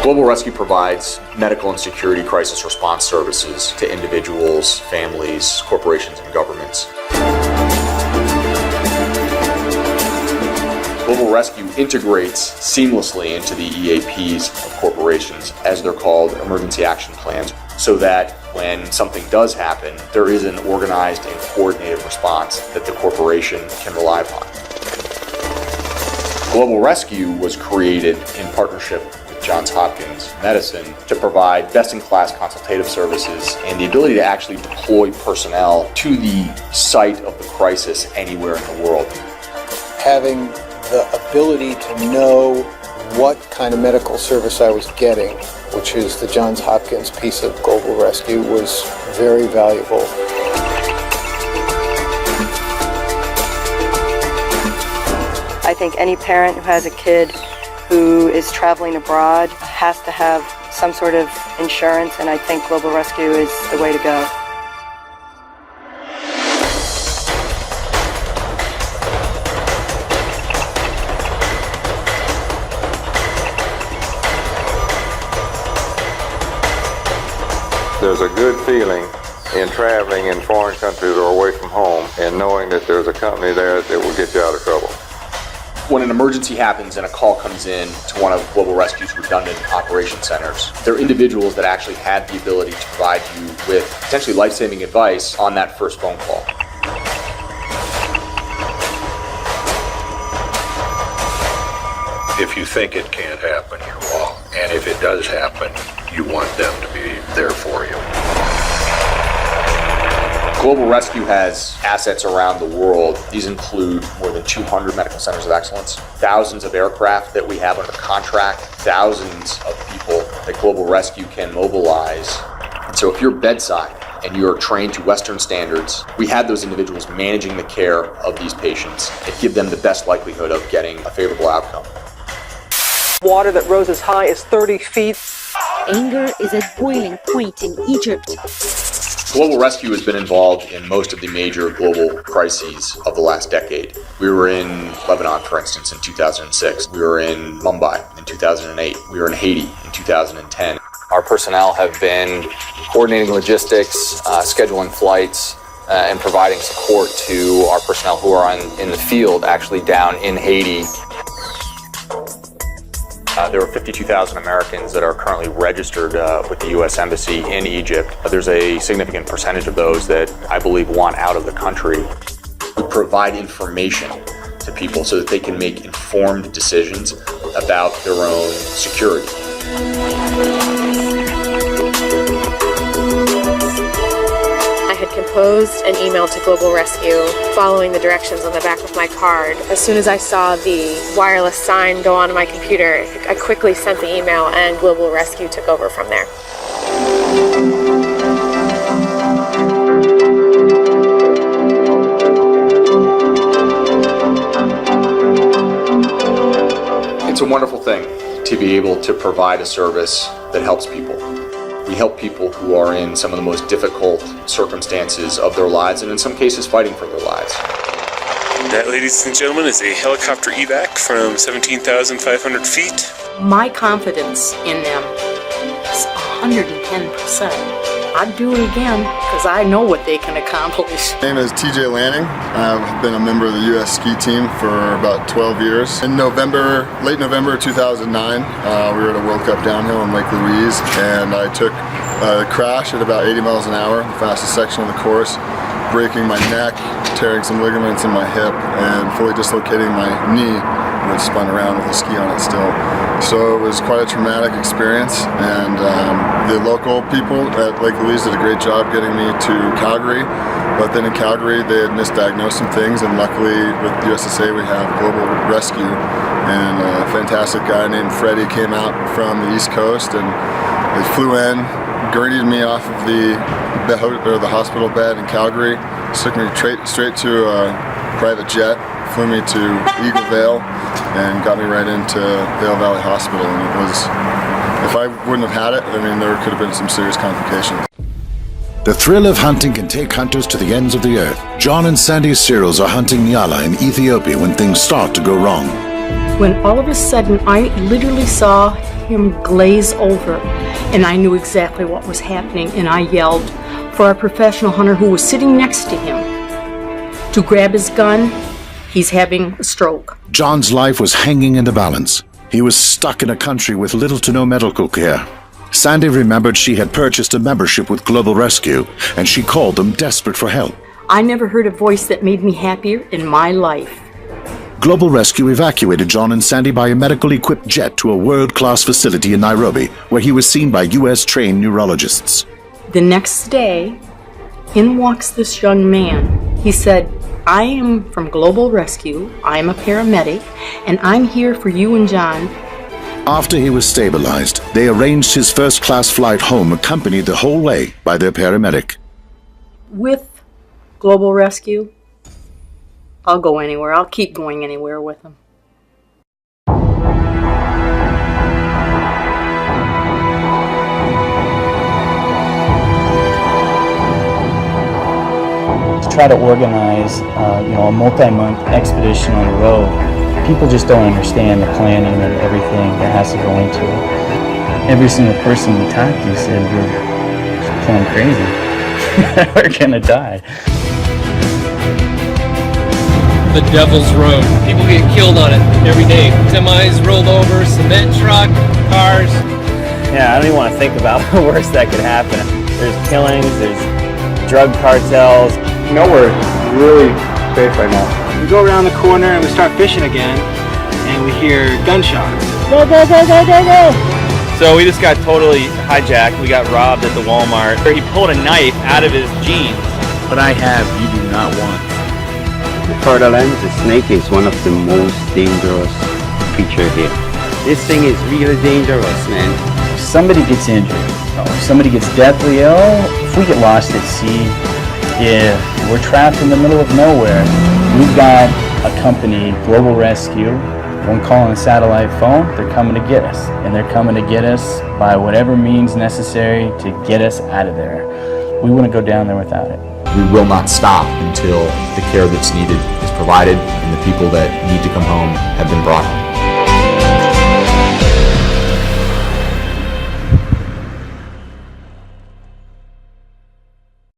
Global Rescue provides medical and security crisis response services to individuals, families, corporations, and governments. Global Rescue integrates seamlessly into the EAPs of corporations, as they're called, emergency action plans, so that when something does happen, there is an organized and coordinated response that the corporation can rely upon. Global Rescue was created in partnership with Johns Hopkins Medicine to provide best-in-class consultative services and the ability to actually deploy personnel to the site of the crisis anywhere in the world. Having the ability to know what kind of medical service I was getting, which is the Johns Hopkins piece of Global Rescue, was very valuable. I think any parent who has a kid who is traveling abroad has to have some sort of insurance, and I think Global Rescue is the way to go. There's a good feeling in traveling in foreign countries or away from home and knowing that there's a company there that will get you out of trouble. When an emergency happens and a call comes in to one of Global Rescue's redundant operation centers, there are individuals that actually had the ability to provide you with potentially life-saving advice on that first phone call. If you think it can't happen, you're wrong. And if it does happen, you want them to be there for you. Global Rescue has assets around the world. These include more than 200 medical centers of excellence, thousands of aircraft that we have under contract, thousands of people that Global Rescue can mobilize. And so if you're bedside and you're trained to Western standards, we have those individuals managing the care of these patients and give them the best likelihood of getting a favorable outcome. Water that rose as high as 30 feet. Anger is at boiling point in Egypt. Global Rescue has been involved in most of the major global crises of the last decade. We were in Lebanon, for instance, in 2006. We were in Mumbai in 2008. We were in Haiti in 2010. Our personnel have been coordinating logistics, scheduling flights, and providing support to our personnel who are in the field, actually down in Haiti. There are 52,000 Americans that are currently registered with the U.S. Embassy in Egypt. There's a significant percentage of those that I believe want out of the country. We provide information to people so that they can make informed decisions about their own security. I had composed an email to Global Rescue following the directions on the back of my card. As soon as I saw the wireless sign go onto my computer, I quickly sent the email and Global Rescue took over from there. It's a wonderful thing to be able to provide a service that helps people. We help people who are in some of the most difficult circumstances of their lives, and in some cases fighting for their lives. That, ladies and gentlemen, is a helicopter evac from 17,500 feet. My confidence in them is 110%. I'd do it again because I know what they can accomplish. My name is TJ Lanning. I've been a member of the U.S. ski team for about 12 years. In late November 2009, we were at a World Cup downhill in Lake Louise, and I took a crash at about 80 miles an hour, the fastest section of the course, breaking my neck, tearing some ligaments in my hip, and fully dislocating my knee, and it spun around with a ski on it still. So it was quite a traumatic experience, and the local people at Lake Louise did a great job getting me to Calgary. But then in Calgary, they had misdiagnosed some things, and luckily with USSA we have Global Rescue, and a fantastic guy named Freddie came out from the East Coast, and they flew in, gurneyed me off of the hospital bed in Calgary, took me straight to a private jet, flew me to Eagle Vale, and got me right into Vail Valley Hospital. And it was, if I wouldn't have had it, I mean, there could have been some serious complications. The thrill of hunting can take hunters to the ends of the earth. John and Sandy Searles are hunting Nyala in Ethiopia when things start to go wrong. When all of a sudden I literally saw him glaze over, and I knew exactly what was happening, and I yelled for our professional hunter who was sitting next to him to grab his gun. He's having a stroke. John's life was hanging in the balance. He was stuck in a country with little to no medical care. Sandy remembered she had purchased a membership with Global Rescue, and she called them desperate for help. I never heard a voice that made me happier in my life. Global Rescue evacuated John and Sandy by a medical-equipped jet to a world-class facility in Nairobi, where he was seen by U.S.-trained neurologists. The next day, in walks this young man. He said, I am from Global Rescue, I'm a paramedic, and I'm here for you and John. After he was stabilized, they arranged his first-class flight home, accompanied the whole way by their paramedic. With Global Rescue, I'll go anywhere. I'll keep going anywhere with them. To try to organize, a multi-month expedition on the road, people just don't understand the planning and everything that has to go into it. Every single person we talked to said, we're going crazy. We're gonna die. The Devil's Road. People get killed on it every day. Semis rolled over, cement truck, cars. Yeah, I don't even want to think about the worst that could happen. There's killings, there's drug cartels. Nowhere really safe right now. We go around the corner and we start fishing again, and we hear gunshots. Go, go, go, go, go, go! So we just got totally hijacked. We got robbed at the Walmart. He pulled a knife out of his jeans. What I have, you do not want. For the land, the snake is one of the most dangerous creatures here. This thing is really dangerous, man. If somebody gets injured, if somebody gets deathly ill, if we get lost at sea, if we're trapped in the middle of nowhere, we've got a company, Global Rescue. One call on a satellite phone, they're coming to get us. And they're coming to get us by whatever means necessary to get us out of there. We wouldn't go down there without it. We will not stop until the care that's needed is provided and the people that need to come home have been brought home.